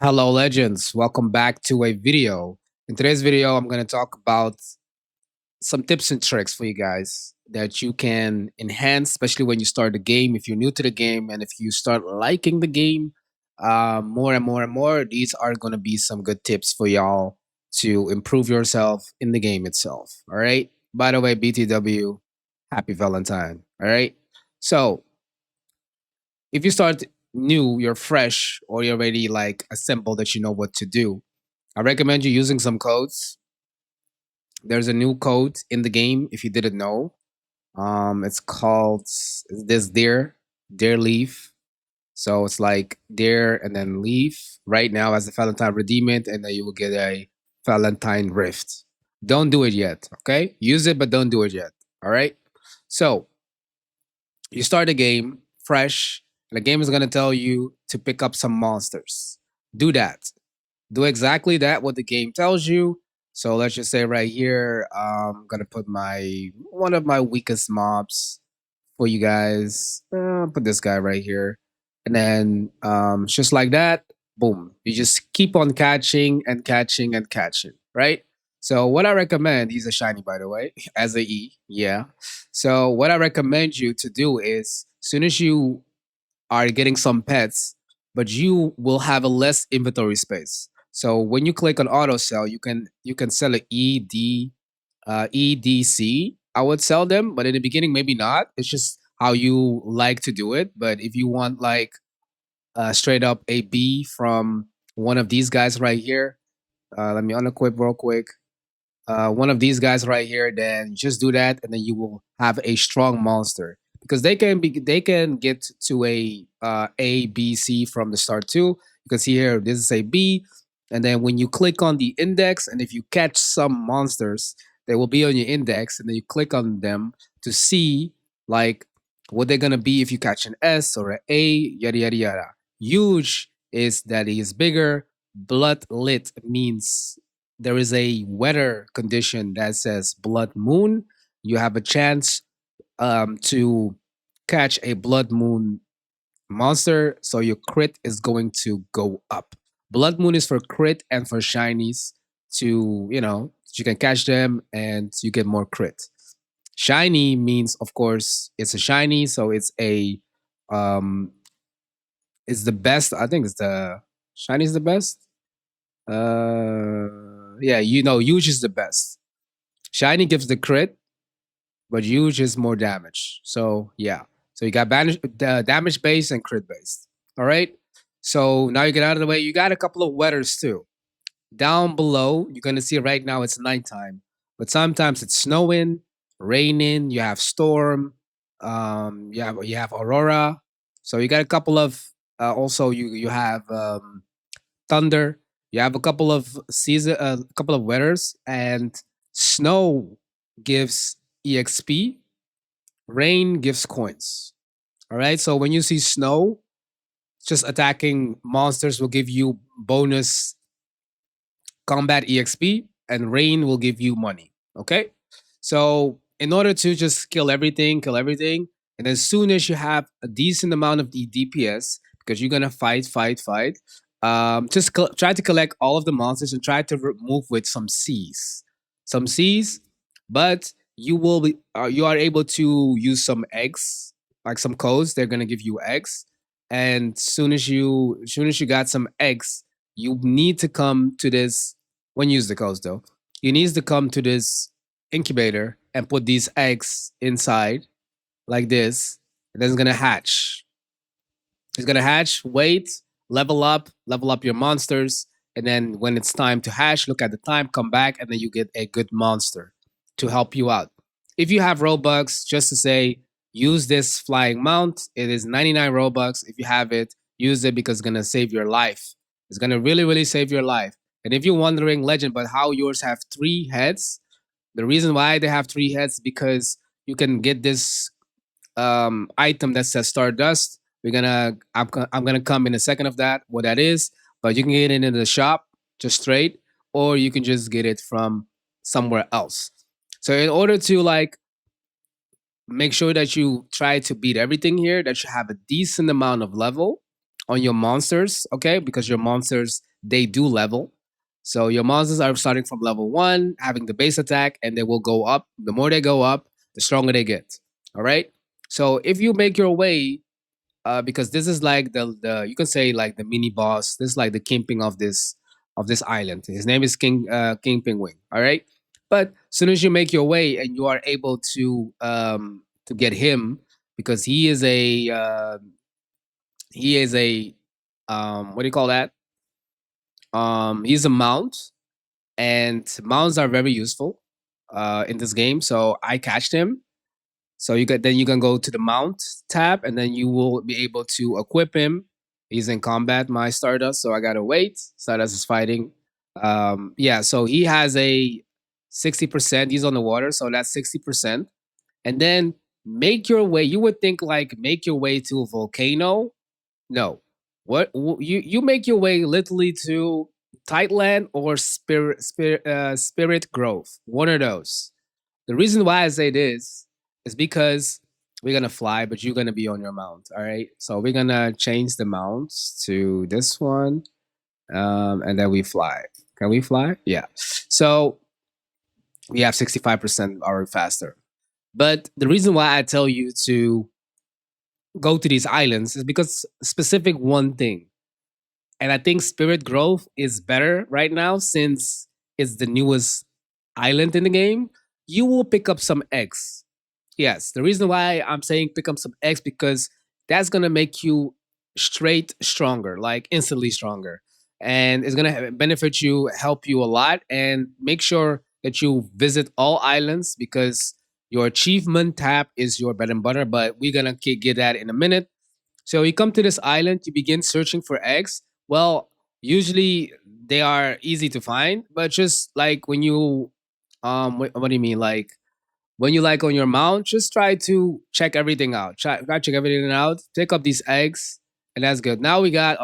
Hello, legends. Welcome back to a video. In today's video, I'm going to talk about some tips and tricks for you guys that you can enhance, especially when you start the game. If you're new to the game and if you start liking the game more and more and more, these are going to be some good tips for y'all to improve yourself in the game itself. All right. By the way, BTW, happy Valentine. All right. So, if you start new, you're fresh, or you're already like assembled that you know what to do, I recommend you using some codes. There's a new code in the game if you didn't know. It's called this deer leaf. So it's like deer and then leaf. Right now as a Valentine, redeem it, and then you will get a Valentine rift. Don't do it yet, okay? Use it, but don't do it yet. All right. So you start the game fresh, and the game is gonna tell you to pick up some monsters. Do that. Do exactly that what the game tells you. So let's just say right here, I'm gonna put my one of my weakest mobs for you guys. Put this guy right here, and then just like that, boom. You just keep on catching and catching and catching, right? So what I recommend, he's a shiny by the way, as a E, yeah. So what I recommend you to do is, soon as you are getting some pets, but you will have a less inventory space. So when you click on auto sell, you can sell a EDC. I would sell them, but in the beginning maybe not. It's just how you like to do it. But if you want like straight up a B from one of these guys right here, let me unequip real quick. One of these guys right here, then just do that, and then you will have a strong monster because they can get to a B C from the start too. You can see here this is a B, and then when you click on the index, and if you catch some monsters, they will be on your index, and then you click on them to see like what they're gonna be if you catch an S or an A, yada yada yada. Huge is that he is bigger. Blood lit means there is a weather condition that says blood moon. You have a chance to catch a blood moon monster, so your crit is going to go up. Blood moon is for crit and for shinies to, you can catch them and you get more crit. Shiny means, of course, it's a shiny, so um, it's the best. I think it's the shiny is the best. Yeah, huge is the best. Shiny gives the crit, but huge is more damage. So yeah. So you got damage based and crit based. All right. So now you get out of the way. You got a couple of weathers too. Down below, you're gonna see right now it's nighttime, but sometimes it's snowing, raining. You have storm. You have aurora. So you got a couple of. Also, you have thunder. You have a couple of a couple of weathers, and snow gives exp. Rain gives coins. All right. So when you see snow, just attacking monsters will give you bonus combat exp, and rain will give you money. Okay. So in order to just kill everything, and as soon as you have a decent amount of the DPS, because you're gonna fight, just try to collect all of the monsters and try to move with some C's, but you are able to use some eggs, like some codes. They're gonna give you eggs, and soon as you got some eggs, you need to come to this. When you use the codes though, you need to come to this incubator and put these eggs inside like this, and then it's gonna hatch. It's gonna hatch, wait, level up your monsters, and then when it's time to hatch, look at the time, come back, and then you get a good monster to help you out. If you have Robux, just to say, use this flying mount. It is 99 Robux. If you have it, use it because it's gonna save your life. It's gonna really, really save your life. And if you're wondering, Legend, but how yours have three heads, the reason why they have three heads is because you can get this item that says Stardust. I'm gonna come in a second of that what that is, but you can get it in the shop just straight, or you can just get it from somewhere else. So in order to like make sure that you try to beat everything here, that you have a decent amount of level, on your monsters, okay? Because your monsters they do level. So your monsters are starting from level 1, having the base attack, and they will go up. The more they go up, the stronger they get. All right. So if you make your way, because this is like the you can say like the mini boss. This is like the kingpin of this island. His name is King Penguin. All right. But as soon as you make your way and you are able to get him, because he is a what do you call that? He's a mount, and mounts are very useful in this game. So I catched him. So you can go to the mount tab, and then you will be able to equip him. He's in combat, my Stardust. So I gotta wait. Stardust is fighting. Yeah, so he has a 60%. He's on the water, so that's 60%. And then make your way. You would think like make your way to a volcano. No. You make your way literally to Tightland or Spirit Grove. One of those. The reason why I say this is because we're gonna fly, but you're gonna be on your mount. All right. So we're gonna change the mounts to this one, and then we fly. Can we fly? Yeah. So we have 65% or faster. But the reason why I tell you to go to these islands is because specific one thing. And I think Spirit Grove is better right now since it's the newest island in the game. You will pick up some eggs. Yes, the reason why I'm saying pick up some eggs because that's gonna make you straight stronger, like instantly stronger, and it's gonna benefit you, help you a lot, and make sure that you visit all islands because your achievement tab is your bread and butter. But we're gonna get that in a minute. So you come to this island, you begin searching for eggs. Well, usually they are easy to find, but just like when you what do you mean? Like when you like on your mount, just try to check everything out. Try check everything out. Pick up these eggs, and that's good. Now we got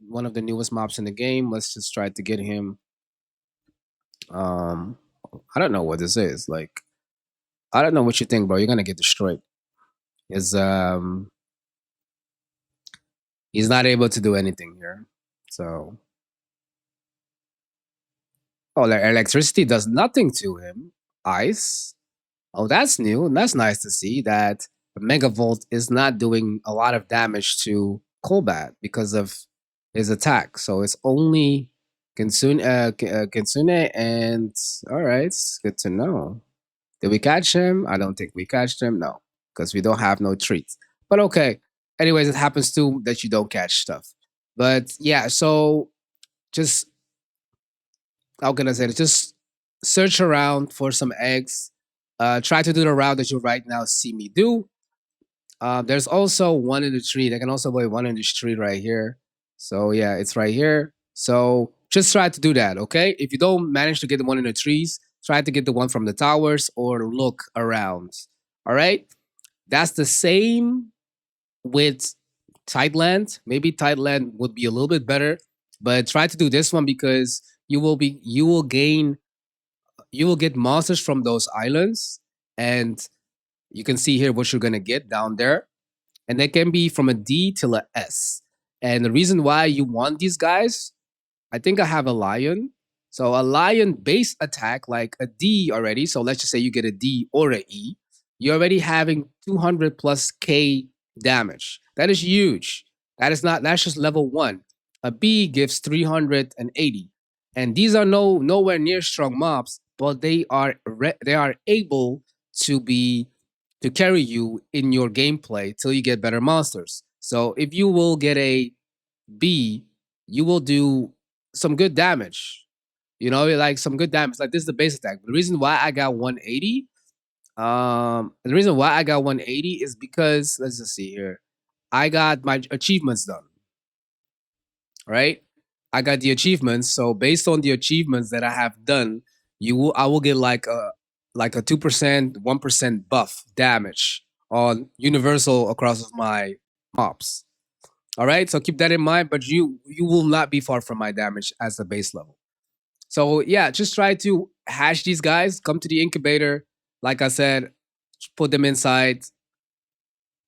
one of the newest mobs in the game. Let's just try to get him. Um, I don't know what this is. Like I don't know what you think, bro. You're gonna get destroyed. Is he's not able to do anything here. So oh, like electricity does nothing to him. Ice. Oh, that's new. And that's nice to see that Megavolt is not doing a lot of damage to Kolbat because of his attack. So it's only Kitsune and all right, it's good to know. Did we catch him? I don't think we catched him. No, because we don't have no treats. But okay. Anyways, it happens too that you don't catch stuff. But yeah, so just how can I say it? Just search around for some eggs. Try to do the route that you right now see me do. There's also one in the tree. There can also be one in this tree right here. So yeah, it's right here. So just try to do that, okay? If you don't manage to get the one in the trees, try to get the one from the towers or look around. All right? That's the same with Tightland. Maybe Tightland would be a little bit better, but try to do this one because you will get monsters from those islands, and you can see here what you're gonna get down there, and they can be from a D till a S. And the reason why you want these guys, I think I have a lion. So a lion base attack like a D already. So let's just say you get a D or a E. You're already having 200 plus K damage. That is huge. That's just level one. A B gives 380. And these are nowhere near strong mobs, but they are able to be to carry you in your gameplay till you get better monsters. So if you will get a B, you will do some good damage. You know, like some good damage. Like this is the base attack. The reason why I got 180, the reason why I got 180 is because let's just see here. I got my achievements done. Right? I got the achievements. So based on the achievements that I have done, I will get like a 2%, 1% buff damage on universal across of my mobs. All right, so keep that in mind. But you will not be far from my damage as the base level. So yeah, just try to hash these guys. Come to the incubator. Like I said, put them inside.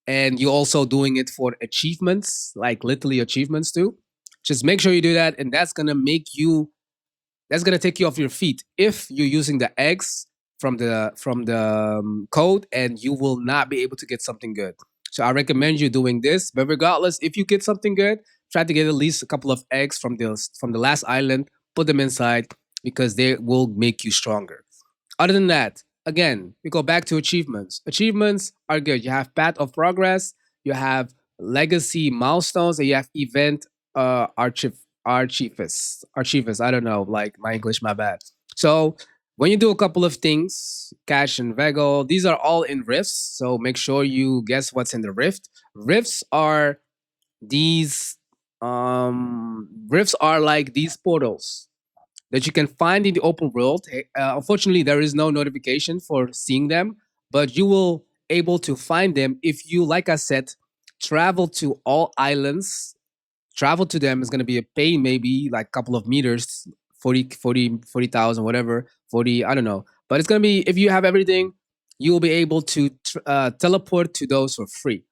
and you're also doing it for achievements, like literally achievements too. Just make sure you do that, and that's gonna take you off your feet if you're using the eggs from the code, and you will not be able to get something good. So I recommend you doing this. But regardless, if you get something good, try to get at least a couple of eggs from the last island. Put them inside because they will make you stronger. Other than that, again, we go back to achievements. Achievements are good. You have path of progress, you have legacy milestones, and you have event archivist. I don't know, like my English, my bad. So when you do a couple of things, cash and Vego, these are all in rifts. So make sure you guess what's in the rift. Rifts are these rifts are like these portals that you can find in the open world. Unfortunately, there is no notification for seeing them, but you will able to find them if you, like I said, travel to all islands. Travel to them is going to be a pain, maybe like a couple of meters, 40,000, whatever, 40, I don't know. But it's going to be, if you have everything, you will be able to teleport to those for free.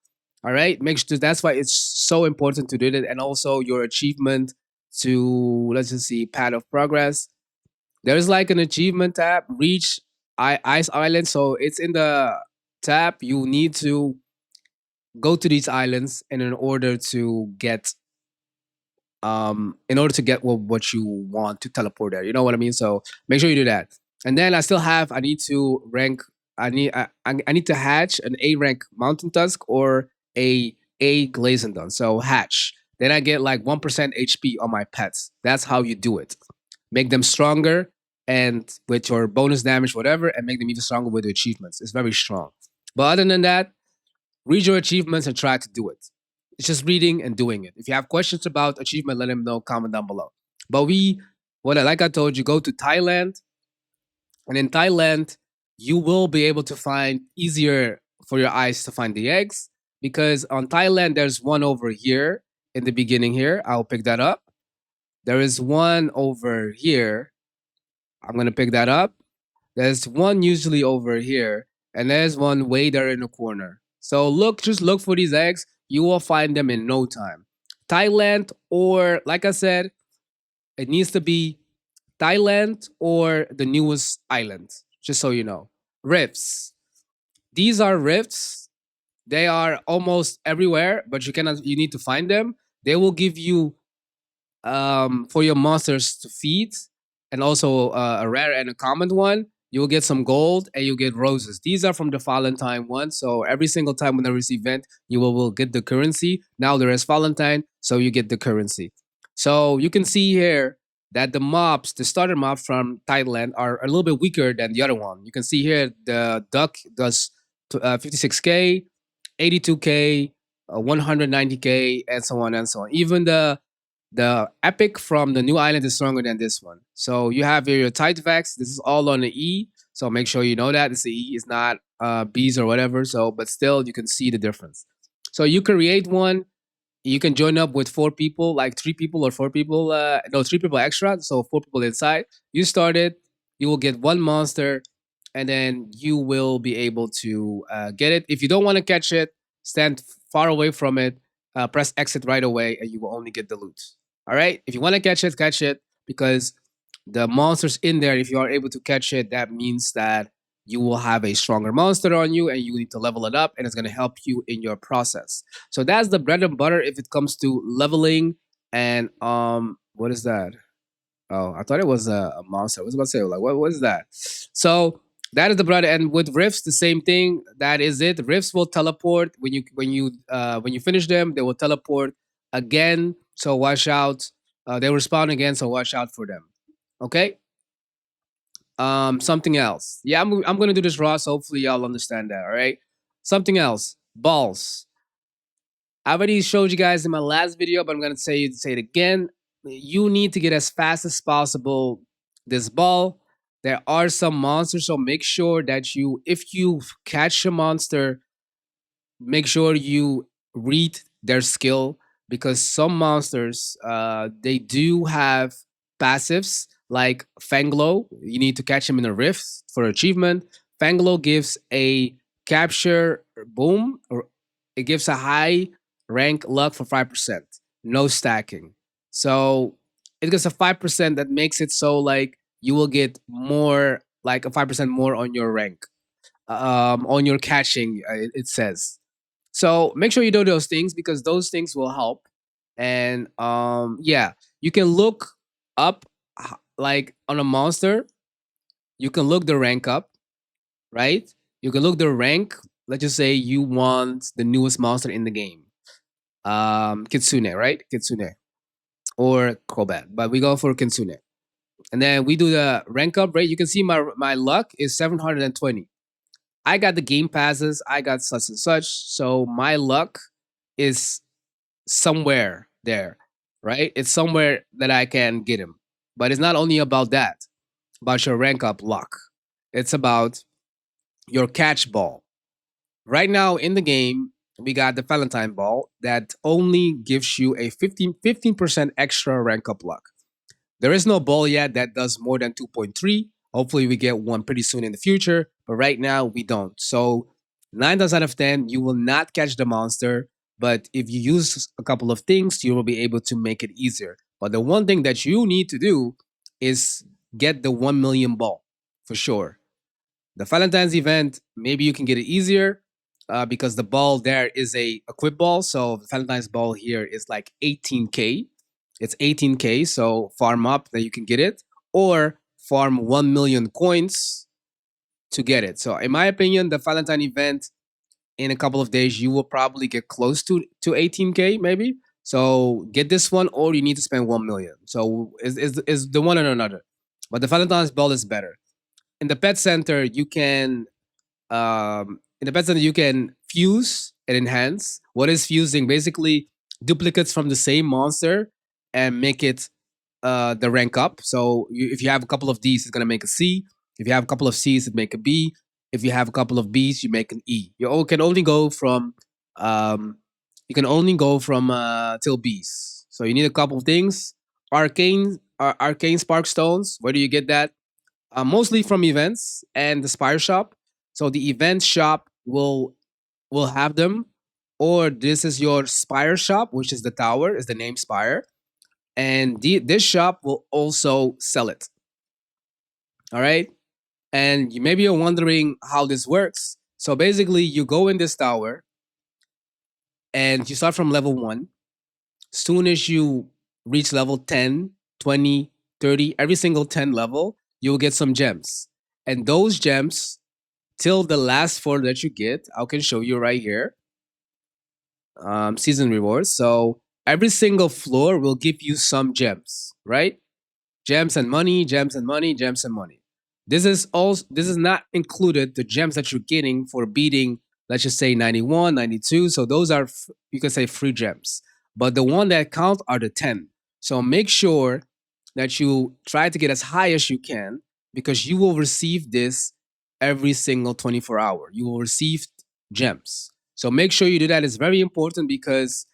All right. Make sure that's why it's so important to do that. And also your achievement to, let's just see, path of progress. There's like an achievement tab, reach Ice Island. So it's in the tab. You need to go to these islands, and in order to get what you want to teleport there. You know what I mean? So make sure you do that. And then I need to rank. I need to hatch an A rank Mountain Tusk or a Glazendon. So hatch. Then I get like 1% HP on my pets. That's how you do it. Make them stronger and with your bonus damage, whatever, and make them even stronger with the achievements. It's very strong. But other than that, read your achievements and try to do it. It's just reading and doing it. If you have questions about achievement, let them know. Comment down below. But like I told you, go to Thailand, and in Thailand, you will be able to find easier for your eyes to find the eggs because on Thailand there's one over here in the beginning here. I'll pick that up. There is one over here. I'm gonna pick that up. There's one usually over here, and there's one way there in the corner. So just look for these eggs. You will find them in no time. Thailand, or like I said, it needs to be Thailand or the newest island, just so you know. Rifts. These are rifts. They are almost everywhere, but you need to find them. They will give you for your monsters to feed, and also a rare and a common one. You will get some gold and you get roses. These are from the Valentine one. So every single time when there is event, you will get the currency. Now there is Valentine, so you get the currency. So you can see here that the starter mobs from Thailand are a little bit weaker than the other one. You can see here the duck does 56k, 82k, 190k, and so on and so on. Even the epic from the new island is stronger than this one. So you have here your tight vex. This is all on the E. So make sure you know that it's the E. It's not B's or whatever. So, but still, you can see the difference. So you create one. You can join up with 4 people, like 3 people or 4 people. No, 3 people extra. So 4 people inside. You start it. You will get one monster, and then you will be able to get it. If you don't want to catch it, stand far away from it. Press exit right away, and you will only get the loot. All right. If you want to catch it because the monsters in there. If you are able to catch it, that means that you will have a stronger monster on you, and you need to level it up, and it's going to help you in your process. So that's the bread and butter if it comes to leveling. And what is that? Oh, I thought it was a monster. I was about to say, like, what is that? So that is the bread. And with rifts, the same thing. That is it. Rifts will teleport when you finish them. They will teleport again. So watch out. They will spawn again. So watch out for them. Okay. Something else. Yeah, I'm gonna do this raw. So hopefully y'all understand that. All right. Something else. Balls. I already showed you guys in my last video, but I'm gonna say it again. You need to get as fast as possible this ball. There are some monsters, so make sure that if you catch a monster, make sure you read their skill, because some monsters they do have passives like Fanglo. You need to catch him in a rift for achievement. Fanglo gives a capture boom, it gives a high rank luck for 5%. No stacking. So it gives a 5% that makes it so like you will get more, like a 5% more on your rank, on your catching, it says. So make sure you do those things because those things will help. And yeah, you can look up like on a monster, you can look the rank up, right? You can look the rank. Let's just say you want the newest monster in the game. Kitsune, right? Kitsune or Kobat, but we go for Kitsune. And then we do the rank up, right? You can see my luck is 720. I got the game passes, I got such and such, so my luck is somewhere there, right? It's somewhere that I can get him. But it's not only about that, about your rank up luck. It's about your catch ball. Right now in the game, we got the Valentine ball that only gives you a 15% extra rank up luck. There is no ball yet that does more than 2.3. Hopefully, we get one pretty soon in the future, but right now we don't. So, 9 times out of 10, you will not catch the monster, but if you use a couple of things, you will be able to make it easier. But the one thing that you need to do is get the 1 million ball for sure. The Valentine's event, maybe you can get it easier because the ball there is a equip ball. So the Valentine's ball here is like 18K. It's 18K. So farm up that you can get it, or farm 1 million coins to get it. So in my opinion, the Valentine event in a couple of days, you will probably get close to 18K maybe. So get this one, or you need to spend 1 million. So is the one or another. But the Valentine's ball is better. In the pet center, you can in the pet center you can fuse and enhance. What is fusing? Basically, duplicates from the same monster and make it the rank up. So if you have a couple of D's, it's gonna make a C. If you have a couple of C's, it make a B. If you have a couple of B's, you make an E. Can only go from um, till B's. So you need a couple of things. Arcane spark stones. Where do you get that? Mostly from events and the Spire shop. So the event shop will have them, or this is your Spire shop, which is the tower, is the name Spire, and this shop will also sell it. All right, and maybe you're wondering how this works. So basically, you go in this tower and you start from level 1. Soon as you reach level 10, 20, 30, every single 10 level, you'll get some gems. And those gems, till the last 4 that you get, I can show you right here. Season rewards. So every single floor will give you some gems, right? Gems and money, gems and money, gems and money. This is not included the gems that you're getting for beating, let's just say 91, 92. So those are you can say free gems. But the one that count are the 10. So make sure that you try to get as high as you can because you will receive this every single 24 hour. You will receive gems. So make sure you do that. It's very important because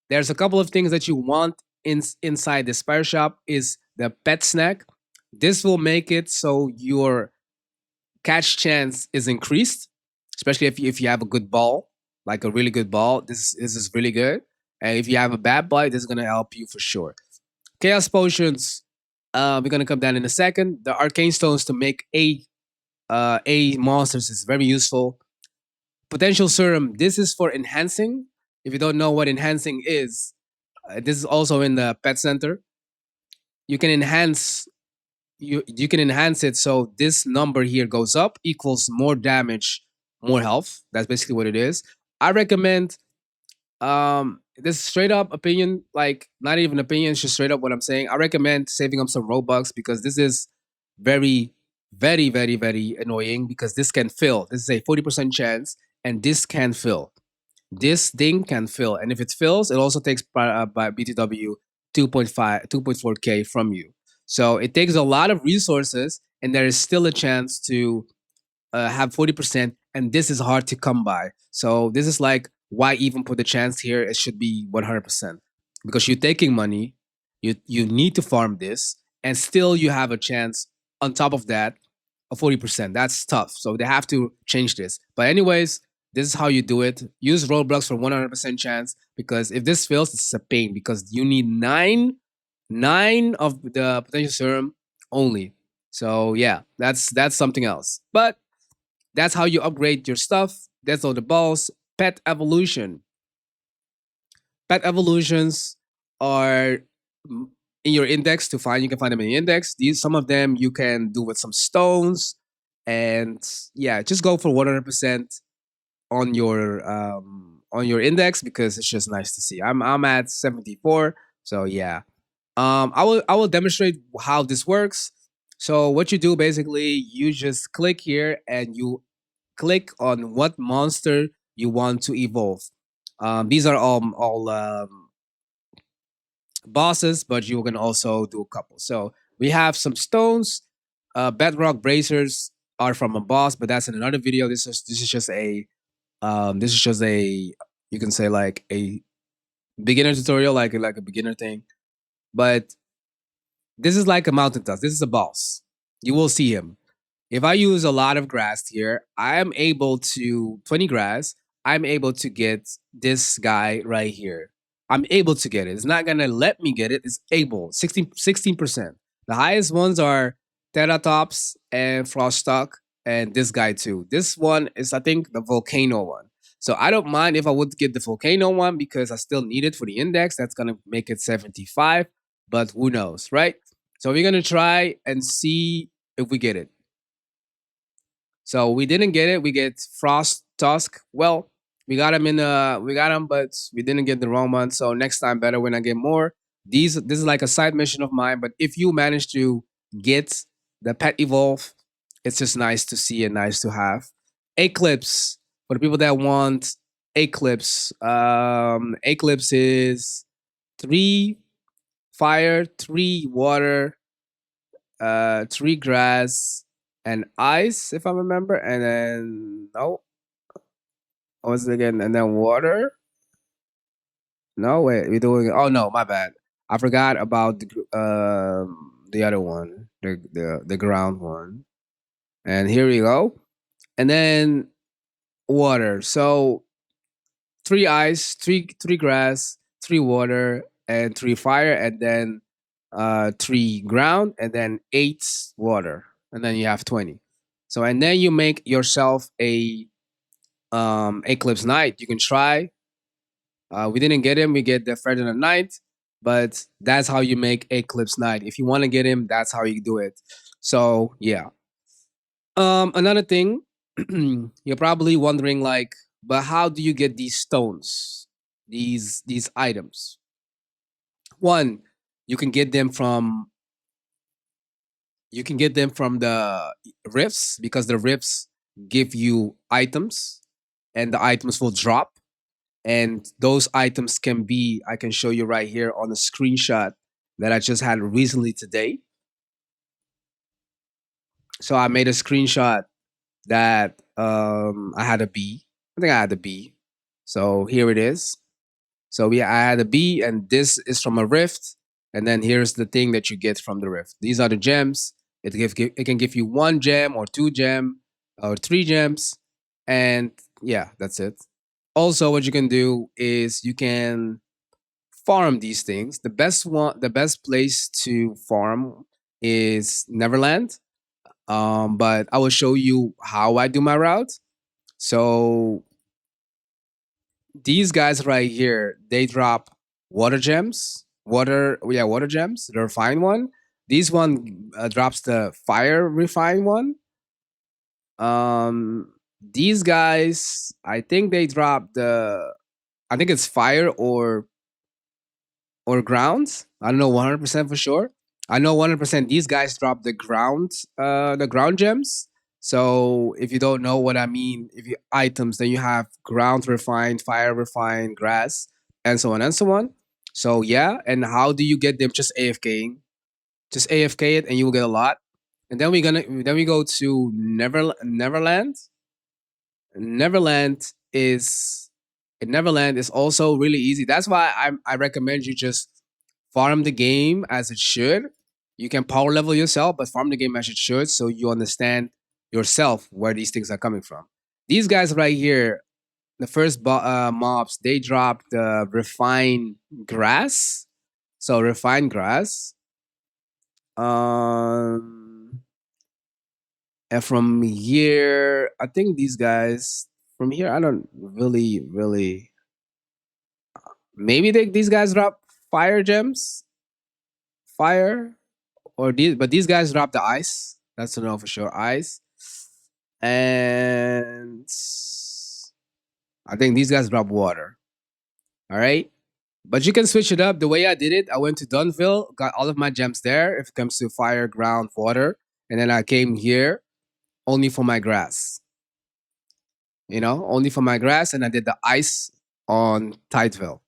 there's a couple of things that you want inside the Spire shop is the pet snack. This will make it so your catch chance is increased, especially if you have a good ball, like a really good ball. This is really good. And if you have a bad ball, this is gonna help you for sure. Chaos potions, we're gonna come down in a second. The arcane stones to make a monsters is very useful. Potential serum, this is for enhancing. If you don't know what enhancing is, this is also in the pet center. You can enhance you can enhance it so this number here goes up equals more damage, more health. That's basically what it is. I recommend this straight up opinion, like not even opinion, it's just straight up what I'm saying. I recommend saving up some Robux because this is very, very, very, very annoying because this can fill. This is a 40% chance and this can fill. This thing can fill. And if it fills, it also takes by BTW 2.5, 2.4K from you. So it takes a lot of resources and there is still a chance to have 40%, and this is hard to come by. So this is like why even put the chance here? It should be 100% because you're taking money, you need to farm this, and still you have a chance on top of that of 40%. That's tough. So they have to change this. But anyways, This is how you do it. Use Roblox for 100% chance, because if this fails, it's a pain because you need nine of the potential serum only. So yeah, that's something else. But that's how you upgrade your stuff. That's all the balls. Pet evolution. Pet evolutions are in your index to find. You can find them in the index. These some of them you can do with some stones, and yeah, just go for 100% on your index because it's just nice to see. I'm at 74, so yeah. I will demonstrate how this works. So what you do basically, you just click here and you click on what monster you want to evolve. These are all bosses, but you can also do a couple. So we have some stones. Bedrock bracers are from a boss, but that's in another video. This is just a this is just a, you can say like a beginner tutorial, like a beginner thing. But this is like a mountain task. This is a boss. You will see him. If I use a lot of grass here, I'm able to 20 grass. I'm able to get this guy right here. I'm able to get it. It's not gonna let me get it. It's able 16%. The highest ones are Teratops and Froststock and this guy too. This one is I think the volcano one. So I don't mind if I would get the volcano one because I still need it for the index. That's gonna make it 75, but who knows, right? So we're gonna try and see if we get it. So we didn't get it. We get Frost Tusk. Well, we got him, but we didn't get the wrong one. So next time better when I get more. This is like a side mission of mine. But if you manage to get the pet evolve, it's just nice to see and nice to have. Eclipse for the people that want Eclipse. Eclipse is 3 fire, 3 water, 3 grass, and ice, if I remember, and then no, what was it again? And then water. No, wait, we're doing. Oh no, my bad. I forgot about the other one, the ground one. And here we go. And then water. So 3 ice, three grass, 3 water, and 3 fire, and then 3 ground, and then 8 water, and then you have 20. So and then you make yourself a Eclipse Knight. You can try. We didn't get him. We get the Ferdinand Knight, but that's how you make Eclipse Knight. If you want to get him, that's how you do it. So yeah. Another thing, you're probably wondering like, but how do you get these stones, these items? One, you can get them from the rifts because the rifts give you items, and the items will drop. And those items can be, I can show you right here on the screenshot that I just had recently today. So I made a screenshot that I had a bee. I think I had a bee. So here it is. So yeah, I had a bee, and this is from a rift. And then here's the thing that you get from the rift. These are the gems. It can give you 1 gem or 2 gem or 3 gems, and yeah, that's it. Also, what you can do is you can farm these things. The best place to farm is Neverland. But I will show you how I do my route. So these guys right here, they drop water gems. Water gems. The refined one. These one drops the fire refined one. These guys, I think they drop the. I think it's fire or ground. I don't know 100% for sure. I know 100% these guys drop the ground gems. So if you don't know what I mean, if you items, then you have ground refined, fire refined, grass, and so on and so on. So yeah, and how do you get them? Just AFKing, just AFK it, and you will get a lot. And then we go to Neverland. Neverland is Neverland is also really easy. That's why I recommend you just farm the game as it should. You can power level yourself, but farm the game as it should so you understand yourself where these things are coming from. These guys right here, the first mobs, they dropped refined grass. So refined grass. Um, and from here, I think these guys from here, I don't really. Maybe these guys drop fire gems, fire, or these, but these guys drop the ice. That's to know for sure, ice. And I think these guys drop water. All right. But you can switch it up. The way I did it, I went to Dunville, got all of my gems there if it comes to fire, ground, water. And then I came here only for my grass, only for my grass. And I did the ice on Tideville,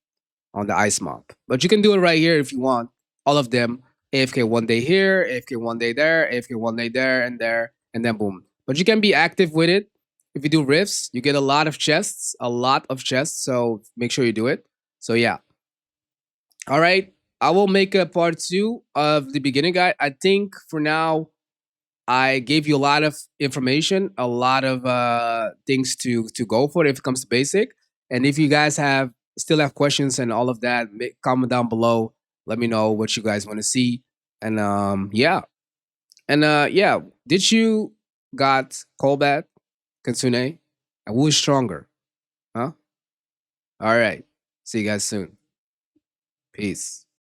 on the ice mob. But you can do it right here if you want. All of them. AFK one day here, AFK one day there, AFK one day there, and then boom. But you can be active with it. If you do rifts, you get a lot of chests, a lot of chests. So make sure you do it. So yeah. All right. I will make a part two of the beginning guide. I think for now, I gave you a lot of information, a lot of things to go for if it comes to basic. And if you guys still have questions and all of that, comment down below. Let me know what you guys want to see. And yeah. And yeah, did you got Colbat, Katsune? And who is stronger? Huh? All right. See you guys soon. Peace.